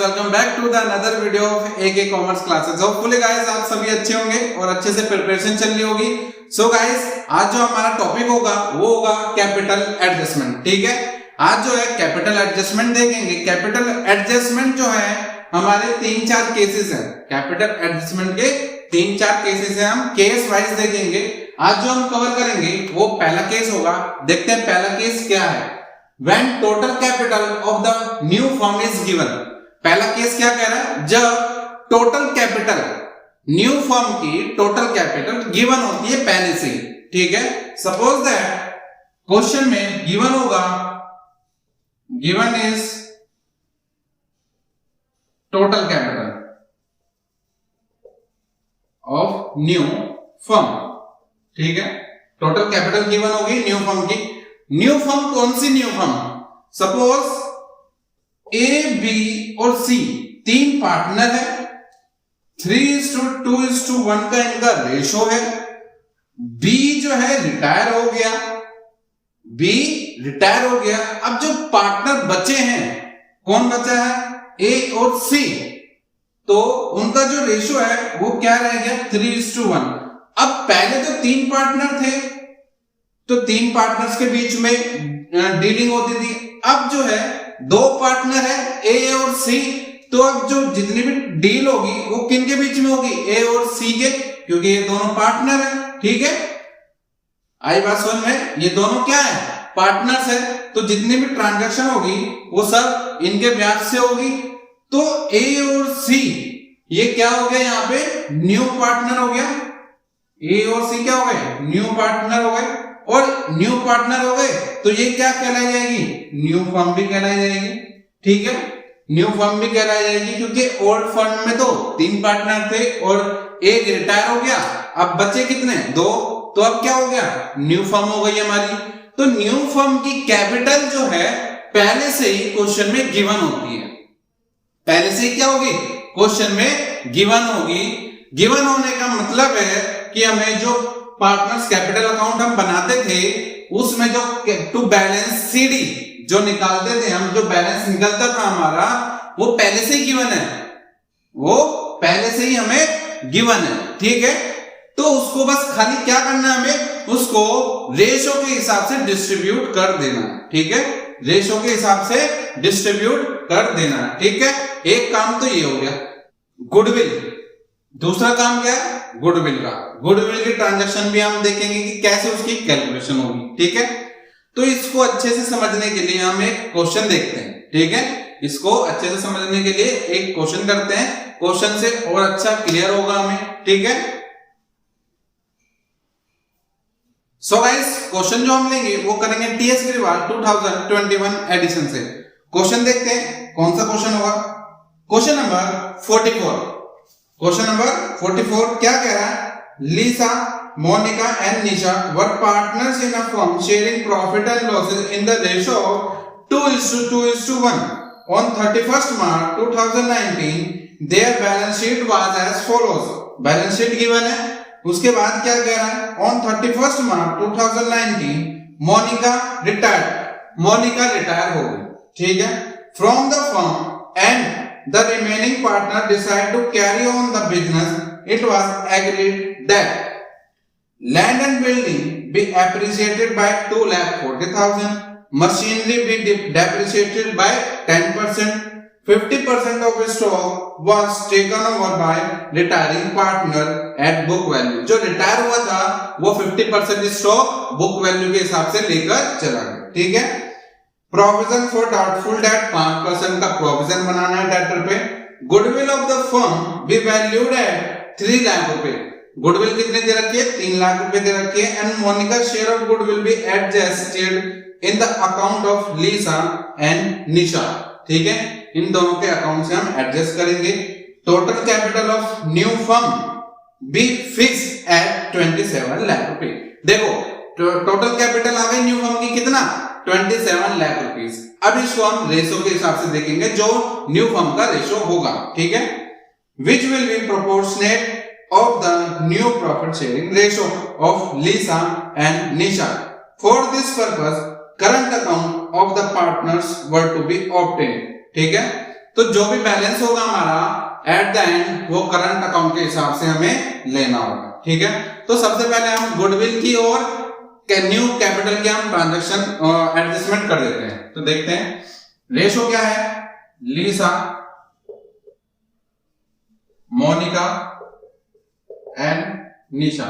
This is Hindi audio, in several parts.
Welcome back to the another video of AK commerce classes. Hopefully guys आप सभी अच्छे होंगे और अच्छे से प्रिपरेशन चल रही होगी। सो गाइस आज जो हमारा टॉपिक होगा वो होगा कैपिटल एडजस्टमेंट। ठीक है, आज जो है कैपिटल एडजस्टमेंट देखेंगे। कैपिटल एडजस्टमेंट जो है हमारे 3-4 केसेस हैं। कैपिटल एडजस्टमेंट के 3-4 केसेस हैं, हम केस वाइज देखेंगे। आज जो हम कवर करेंगे वो पहला केस होगा। देखते हैं पहला केस क्या है। When total capital of the new firm is given, पहला केस क्या कह रहा है, जब टोटल कैपिटल न्यू फर्म की टोटल कैपिटल गिवन होती है पहले से। ठीक है, सपोज दैट क्वेश्चन में गिवन होगा, given is total capital of new firm. ठीक है, टोटल कैपिटल गिवन होगी न्यू फर्म की। न्यू फर्म कौन सी न्यू फर्म? सपोज ए, बी और सी 3 पार्टनर है, 3:2:1 का इनका रेशो है। बी जो है रिटायर हो गया, बी रिटायर हो गया। अब जो पार्टनर बचे हैं, कौन बचा है? ए और सी। तो उनका जो रेशो है वो क्या रह गया? 3:1। अब पहले तो 3 पार्टनर थे तो 3 पार्टनर्स के बीच में डीलिंग होती थी। अब जो है 2 पार्टनर है, ए और सी। तो अब जो जितनी भी डील होगी वो किन के बीच में होगी? ए और सी के, क्योंकि ये दोनों पार्टनर है। ठीक है, आई बात समझ में? ये दोनों क्या है? पार्टनर्स है। तो जितनी भी ट्रांजैक्शन होगी वो सब इनके ब्याज से होगी। तो ए और सी ये क्या हो गया? यहाँ पे न्यू पार्टनर हो गया। ए और सी क्या हो गए? न्यू पार्टनर हो गए। और न्यू पार्टनर हो गए तो ये क्या कहलाई जाएगी? न्यू फर्म भी कहलाई जाएगी। ठीक है, न्यू फर्म भी कहलाई जाएगी, क्योंकि ओल्ड फर्म में तो 3 पार्टनर थे और एक रिटायर हो गया। अब बचे कितने? 2। तो अब क्या हो गया? न्यू फर्म हो गई हमारी। तो न्यू फर्म की कैपिटल जो है पहले से ही क्वेश्चन में गिवन होती है। पहले से ही क्या होगी? क्वेश्चन में गिवन होगी। गिवन होने का मतलब है कि हमें जो पार्टनर्स कैपिटल अकाउंट हम बनाते थे उसमें जो टू बैलेंस सीडी जो निकालते थे हम, जो बैलेंस निकलता था हमारा, वो पहले से ही गिवन है। वो पहले से ही हमें गिवन है। ठीक है, तो उसको बस खाली क्या करना है हमें? उसको रेशो के हिसाब से डिस्ट्रीब्यूट कर देना। ठीक है, रेशो के हिसाब से डिस्ट्रीब्यूट कर देना। ठीक है, एक काम तो ये हो गया गुडविल। दूसरा काम क्या है? गुडविल का। गुडविल की ट्रांजैक्शन भी हम देखेंगे कि कैसे उसकी कैलकुलेशन होगी। ठीक है, तो इसको अच्छे से समझने के लिए हम एक क्वेश्चन देखते हैं। ठीक है, इसको अच्छे से समझने के लिए एक क्वेश्चन करते हैं। क्वेश्चन से और अच्छा क्लियर होगा हमें। ठीक है, सो गाइस क्वेश्चन जो हम लेंगे वो करेंगे टीएस अग्रवाल 2021 एडिशन से। क्वेश्चन देखते हैं कौन सा क्वेश्चन होगा। Question number 44। क्वेश्चन नंबर 44 क्या कह रहा है? Lisa, Monica and Nisha were partners in a firm sharing profit and losses in the ratio of 2:2:1 on 31st March 2019. their balance sheet was as follows. Balance sheet given है। उसके बाद क्या कह रहा है? on 31st March 2019 Monica retired. Monica retire हो गई। ठीक है, from the firm and the remaining partner decided to carry on the business. It was agreed that land and building be appreciated by 2,40,000, machinery be depreciated by 10%, 50% of stock was taken over by retiring partner at book value. जो रिटायर हुआ था वो 50% स्टॉक बुक वैल्यू के हिसाब से लेकर चला गया। ठीक है, प्रोविजन फॉर डाउटफुल डेट 5% का प्रोविजन बनाना है डेटर पे। Goodwill of the firm be valued at 3 lakh रुपए। गुडविल कितने दे रखी है? 3 लाख रुपए दे रखी है। And Monica share of goodwill be adjusted in the account of Lisa and Nisha. ठीक है, इन दोनों के अकाउंट से हम एडजस्ट करेंगे। Total capital of new firm B fix eight 27 lakh रुपए। देखो टोटल कैपिटल आ गई न्यू फर्म की कितना? 27 लाख रुपीस। अब इसको हम रेशो के हिसाब से देखेंगे जो न्यू फर्म का रेशो होगा। ठीक है, which will be proportionate of the new profit sharing ratio of Lisa and Nisha. For this purpose current account of the partners were to be obtain. ठीक है, तो जो भी बैलेंस होगा हमारा एट द एंड वो करंट अकाउंट के हिसाब से हमें लेना होगा, ठीक है। तो सबसे पहले हम गुडविल की और न्यू कैपिटल की हम ट्रांजैक्शन एडजस्टमेंट कर देते हैं। तो देखते हैं रेशो क्या है, Lisa, Monica and Nisha.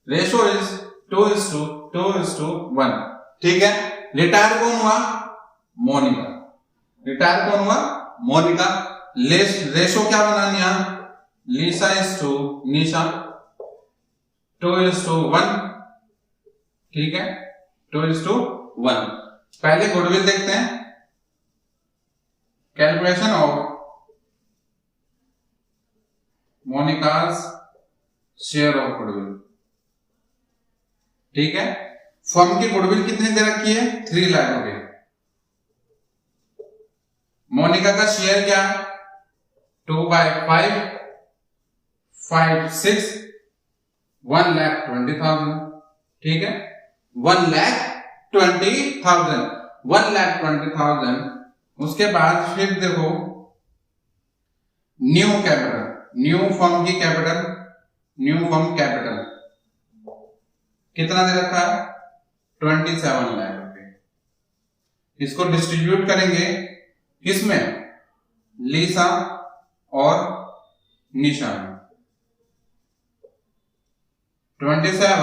Ratio is 2:1, ठीक है। रिटायर कौन हुआ, मोनिका, रिटायर कौन हुआ, मोनिका। रेशो क्या बनानी है, लीसा इज टू निशा, 2:1, ठीक है, 2:1। पहले गुडविल देखते हैं, calculation of Monika's share of goodwill, ठीक है। फर्म की गुडविल कितनी दे रखी है, 3 लाख रुपए। मोनिका का शेयर क्या, 2/5, 5, 6, 1,20,000, ठीक है, 1,20,000, 1,20,000। उसके बाद फिर देखो न्यू कैपिटल, न्यू फर्म की कैपिटल, न्यू फर्म कैपिटल कितना दे रखा है, 27 लाख रुपए। इसको डिस्ट्रीब्यूट करेंगे किसमें, लीसा और निशा में। 27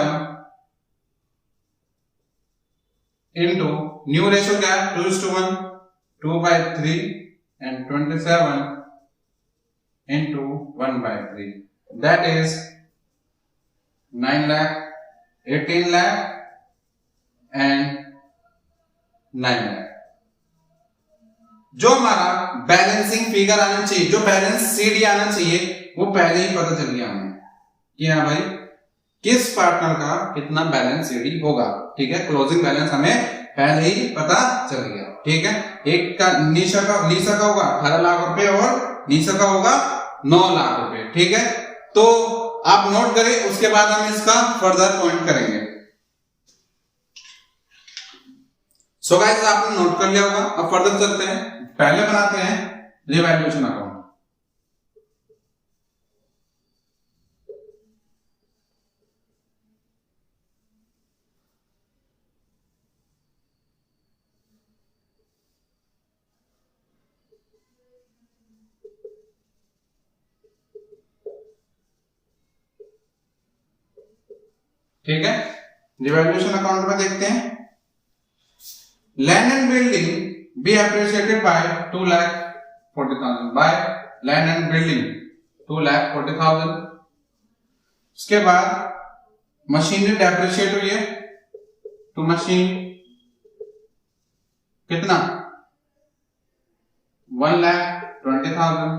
इंटू न्यू रेशो क्या है, 2:1, 2/3 and 27 into 1/3, that is 9 lakh, 18 lakh and 9 lakh. जो हमारा बैलेंसिंग फिगर आना चाहिए, जो बैलेंस सीडी आना चाहिए, वो पहले ही पता चल गया हमें कि हाँ भाई किस पार्टनर का कितना बैलेंस सीडी होगा, ठीक है। क्लोजिंग बैलेंस हमें पहले ही पता चल गया, ठीक है। एक का लीसा का होगा 18 लाख रुपए और निशा का होगा 9 लाख रुपए, ठीक है। तो आप नोट करें, उसके बाद हम इसका फर्दर पॉइंट करेंगे। सो गाइस आपने नोट कर लिया होगा, अब फर्दर चलते हैं। पहले बनाते हैं रिवैल्यूएशन अकाउंट। ठीक है, रिवैल्यूएशन अकाउंट में देखते हैं, land and building be appreciated by 2,40,000, by land and building 2,40,000। उसके बाद मशीनरी डेप्रिशिएट हुई है टू मशीन कितना, 1,20,000।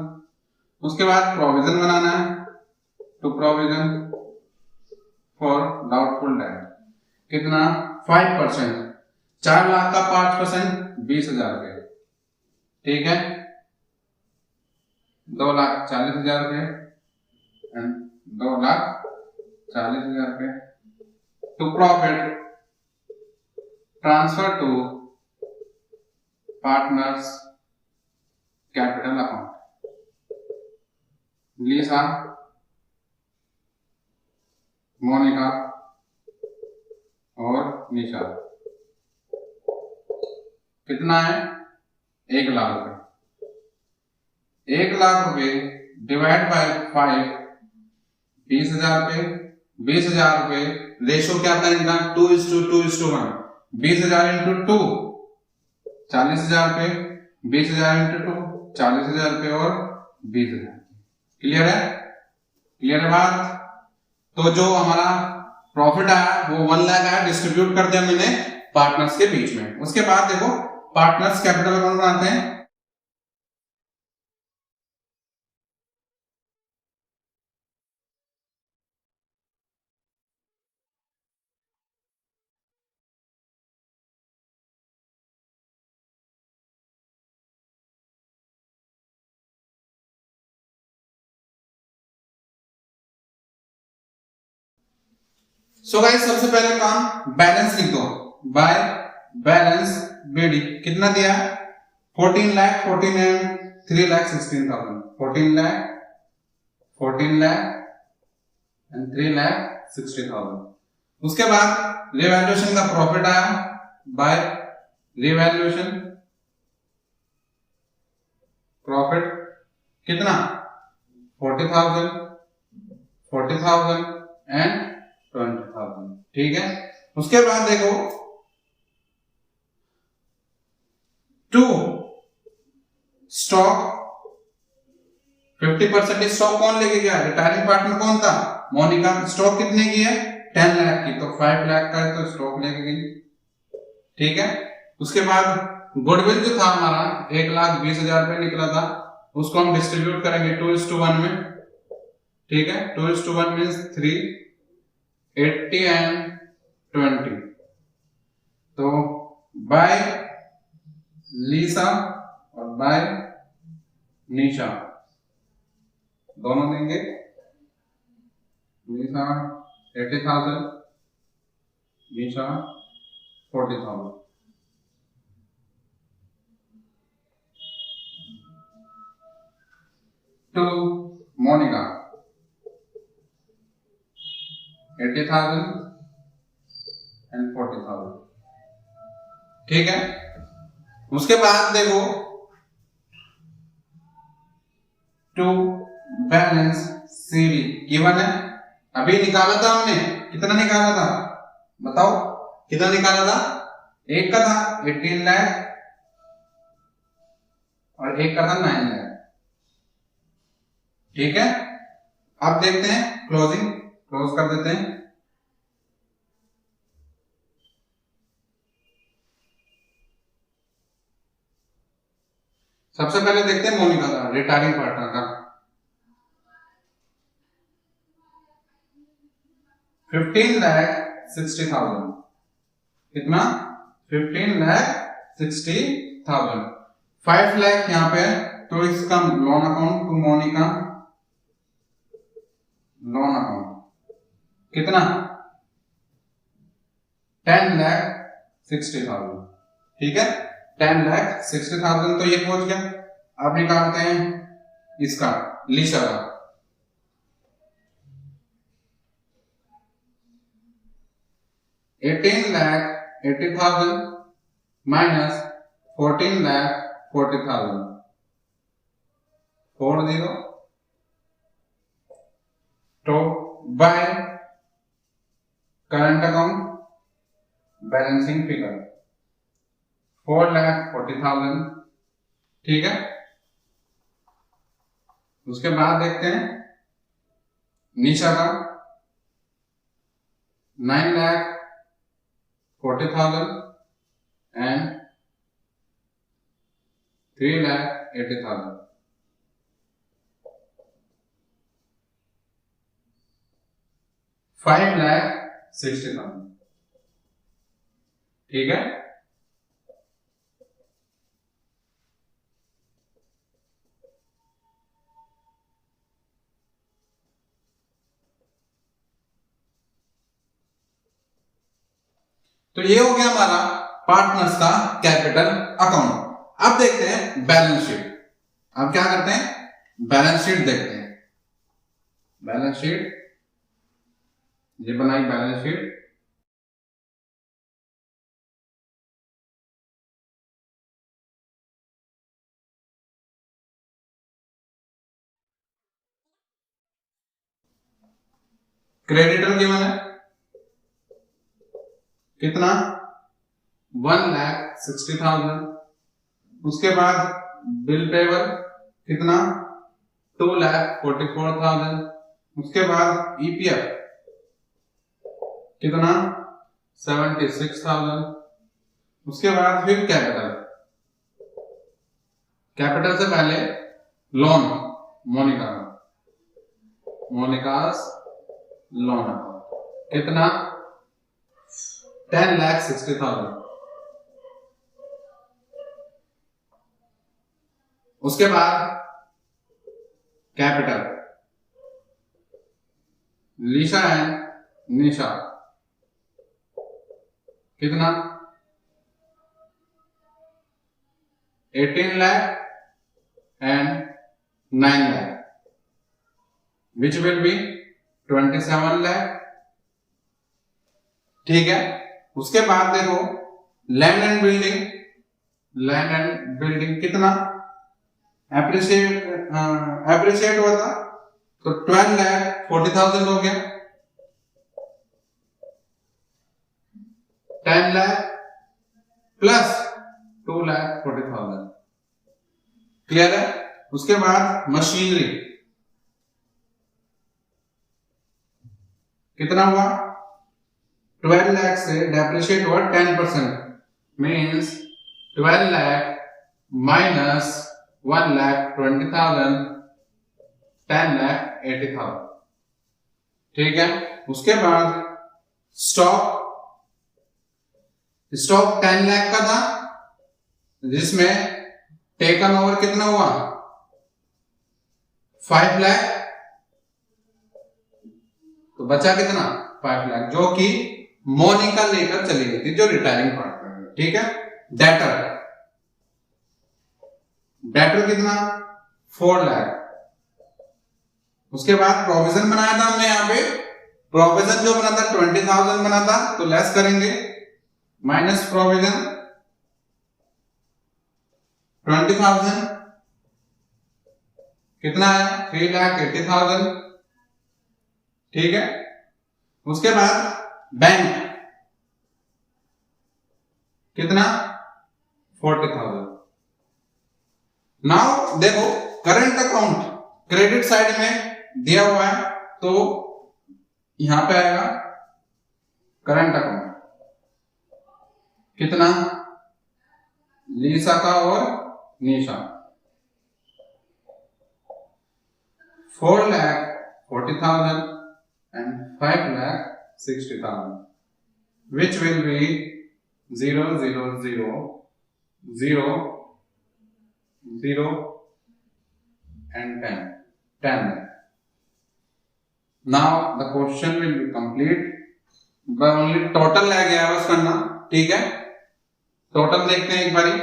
उसके बाद प्रोविजन बनाना है, to provision for doubtful debt कितना, 5%, 4 लाख का 5% 20,000 रुपए, ठीक है, 2,40,000 रुपए एंड 2,40,000 रुपए। To profit transfer to partners capital account, Lisa, Monica और निशा। कितना है, 1 लाख रुपए। 1 लाख रुपए डिवाइड बाय 5, 20,000 रुपए। 20,000 रुपए रेशो क्या था इनका, 2:1। 20,000 इंटू 2 40,000 रुपए, 20,000 इंटू 2 40,000 रुपए और 20,000। क्लियर है, क्लियर है बात। तो जो हमारा प्रॉफिट आया वो 1 लाख आया, डिस्ट्रीब्यूट कर दिया मैंने पार्टनर्स के बीच में। उसके बाद देखो पार्टनर्स कैपिटल अकाउंट बनाते हैं। सो गाइस सबसे पहले काम बैलेंस लिख दो, बाय बैलेंस बीडी कितना दिया, 14 lakh 14 and 3 lakh 16,000, 14 lakh and 3 lakh 60,000। उसके बाद रिवैल्यूएशन का प्रॉफिट आया बाय रिवैल्यूएशन प्रॉफिट कितना 40,000 एंड 20,000। ठीक है, उसके बाद देखो टू स्टॉक 50% स्टॉक कौन लेके गया, रिटायरिंग पार्टनर कौन था, मोनिका। स्टॉक कितने की है 10 लाख की, तो 5 लाख का है तो स्टॉक लेके गई। ठीक है, उसके बाद गुडविल जो था हमारा 1,20,000 रुपए निकला था, उसको हम डिस्ट्रीब्यूट करेंगे 2:1 में। ठीक है, 2:1 मीन्स 3, 80 एंड 20। तो बाय लीसा और बाय निशा दोनों देंगे। Lisa 80,000, Nisha 40,000। To Monica 80,000 and 40,000। ठीक है, उसके बाद देखो टू बैलेंस सीडी गिवन है, अभी निकाला था हमने, कितना निकाला था बताओ, कितना निकाला था, एक का था 18 लाख और एक का था 9 लाख। ठीक है, अब देखते हैं क्लोजिंग, क्लोज कर देते हैं। सबसे पहले देखते हैं मोनिका का, रिटायरिंग पार्टनर का 15,60,000। कितना 15,60,000। 5 लाख यहां पे है, तो इसका loan account to Monica, loan account कितना 10,60,000। ठीक है, 10,60,000 तो ये पहुंच गया। अब निकालते हैं इसका लीसा का, $18,80,000 माइनस 14,40,000, 40 तो by current account balancing figure 4,40,000। ठीक है, उसके बाद देखते हैं निशा का 9,40,000 एंड 3,80,000। 5,60,000। ठीक है, तो ये हो गया हमारा पार्टनर्स का कैपिटल अकाउंट। अब देखते हैं बैलेंस शीट। अब क्या करते हैं, बैलेंस शीट देखते हैं। बैलेंस शीट ये बनाई बैलेंस शीट। क्रेडिटर गिवन है कितना 1,60,000। उसके बाद बिल पेबल कितना 2,44,000। उसके बाद ईपीएफ कितना 76,000। उसके बाद फिर कैपिटल, कैपिटल से पहले लोन मोनिका, मोनिकास लोन कितना 10,60,000। उसके बाद कैपिटल लीसा एंड निशा कितना 18 lakh and 9 lakh, which will be 27 lakh। ठीक है, उसके बाद देखो लैंड एंड बिल्डिंग कितना एप्रिशिएट हुआ था, तो 12,40,000 हो गया, 10 लाख प्लस 2,40,000। क्लियर है? उसके बाद मशीनरी कितना हुआ, 12 लाख से डेप्रिशिएट हुआ 10%, मीन्स 12 लाख माइनस 1,20,000, 10,80,000। ठीक है, उसके बाद स्टॉक 10 लाख का था, जिसमें टेकन ओवर कितना हुआ 5 लाख, तो बचा कितना 5 लाख, जो कि मोनिका लेकर चली गई थी, जो रिटायरिंग पार्टनर है। ठीक है, डेटर कितना 4 लाख। उसके बाद प्रोविजन बनाया था हमने, यहाँ पे प्रोविजन जो बना था 20,000 बना था, तो लेस करेंगे, माइनस प्रोविजन 20,000 कितना है 3,80,000। ठीक है, उसके बाद बैंक कितना 40,000। नाउ देखो करंट अकाउंट क्रेडिट साइड में दिया हुआ है, तो यहां पे आएगा करंट अकाउंट कितना, लीसा का और निशा 4,40,000 and 5,60,000, which will be 0, 0, 0, 0, 0 and 10 lakh. Now the question will be complete, but only total रह गया बस करना। ठीक है, टोटल देखते हैं एक बारी।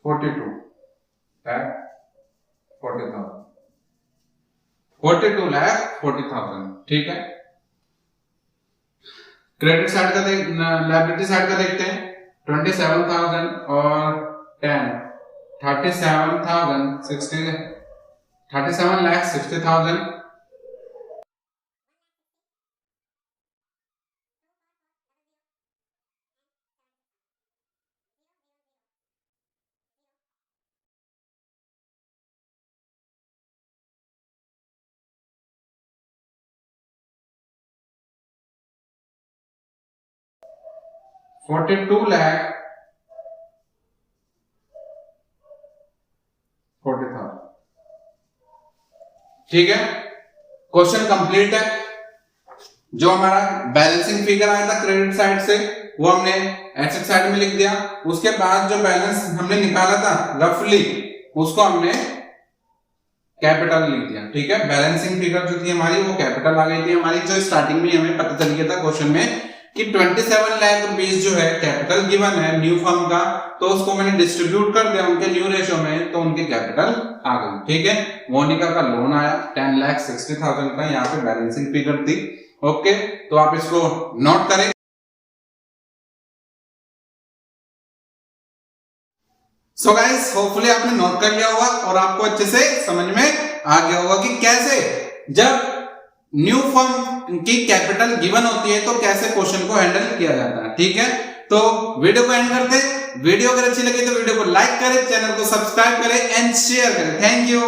$42 lakh 40,000, 42 lakh 40,000। ठीक है, क्रेडिट साइड का लायबिलिटी साइड का देखते हैं, 27,000 और 10 37,60,000। $42,40,000। ठीक है, क्वेश्चन कंप्लीट है। जो हमारा बैलेंसिंग फिगर आया था क्रेडिट साइड से, वो हमने एसेट साइड में लिख दिया। उसके बाद जो बैलेंस हमने निकाला था रफली, उसको हमने कैपिटल लिख दिया। ठीक है, बैलेंसिंग फिगर जो थी हमारी वो कैपिटल आ गई थी हमारी, जो स्टार्टिंग में हमें पता चल गया था क्वेश्चन में कि 27 लाख रुपीस जो है कैपिटल गिवन है न्यू फर्म का, तो उसको मैंने डिस्ट्रीब्यूट कर दिया उनके न्यू रेशियो में, तो उनके कैपिटल आ गई। ठीक है, मोनिका का लोन आया 10,60,000 का, यहाँ पे बैलेंसिंग फिगर थी। ओके, तो आप इसको नोट करें। सो गाइस, होपफुली आपने नोट कर लिया होगा और आपको अच्छे से समझ में आ गया होगा कि कैसे जब न्यू फर्म की कैपिटल गिवन होती है तो कैसे क्वेश्चन को हैंडल किया जाता है। ठीक है, तो वीडियो को एंड करते हैं। वीडियो अगर अच्छी लगी तो वीडियो को लाइक करें, चैनल को सब्सक्राइब करें एंड शेयर करें। Thank you.